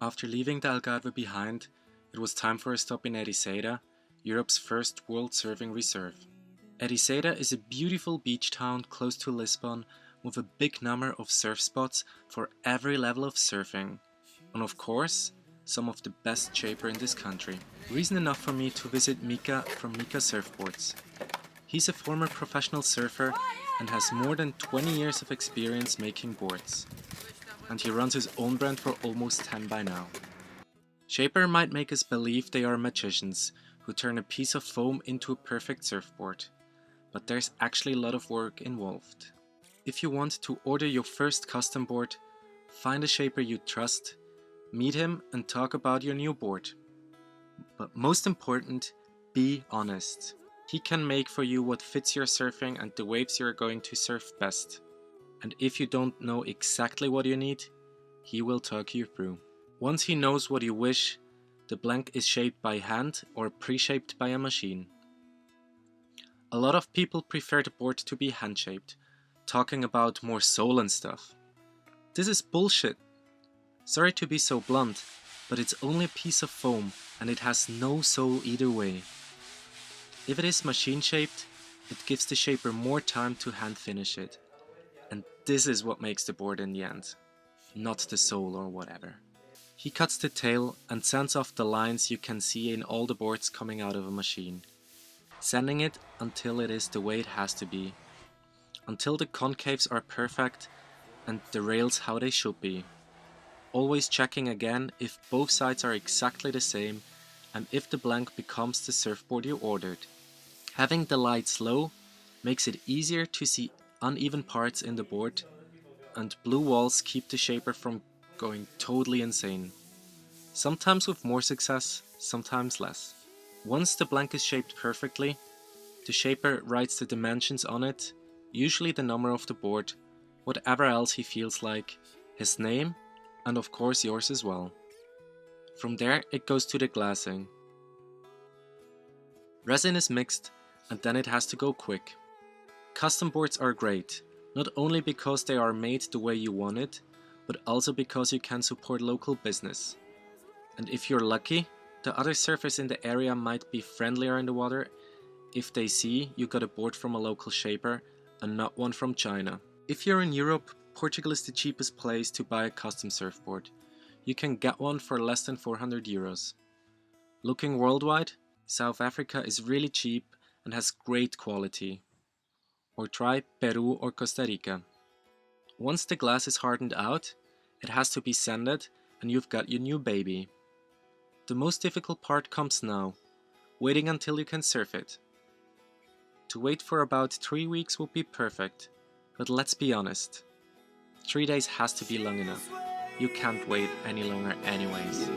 After leaving the Algarve behind, it was time for a stop in Ericeira, Europe's first world surfing reserve. Ericeira is a beautiful beach town close to Lisbon with a big number of surf spots for every level of surfing, and of course, some of the best shaper in this country. Reason enough for me to visit Mika from Mika Surfboards. He's a former professional surfer and has more than 20 years of experience making boards. And he runs his own brand for almost 10 by now. Shaper might make us believe they are magicians who turn a piece of foam into a perfect surfboard, but there's actually a lot of work involved. If you want to order your first custom board, find a shaper you trust, meet him and talk about your new board. But most important, be honest. He can make for you what fits your surfing and the waves you're going to surf best. And if you don't know exactly what you need, he will talk you through. Once he knows what you wish, the blank is shaped by hand or pre-shaped by a machine. A lot of people prefer the board to be hand-shaped, talking about more soul and stuff. This is bullshit. Sorry to be so blunt, but it's only a piece of foam and it has no soul either way. If it is machine-shaped, it gives the shaper more time to hand finish it. And this is what makes the board in the end, not the soul or whatever. He cuts the tail and sends off the lines you can see in all the boards coming out of a machine, sanding it until it is the way it has to be, until the concaves are perfect and the rails how they should be. Always checking again if both sides are exactly the same and if the blank becomes the surfboard you ordered. Having the lights low makes it easier to see uneven parts in the board, and blue walls keep the shaper from going totally insane. Sometimes with more success, sometimes less. Once the blank is shaped perfectly, the shaper writes the dimensions on it, usually the number of the board, whatever else he feels like, his name, and of course yours as well. From there it goes to the glassing. Resin is mixed and then it has to go quick. Custom boards are great, not only because they are made the way you want it, but also because you can support local business. And if you're lucky, the other surfers in the area might be friendlier in the water if they see you got a board from a local shaper and not one from China. If you're in Europe, Portugal is the cheapest place to buy a custom surfboard. You can get one for less than 400 euros. Looking worldwide, South Africa is really cheap and has great quality. Or try Peru or Costa Rica. Once the glass is hardened out, it has to be sanded and you've got your new baby. The most difficult part comes now, waiting until you can surf it. To wait for about 3 weeks would be perfect, but let's be honest, 3 days has to be long enough. You can't wait any longer anyways.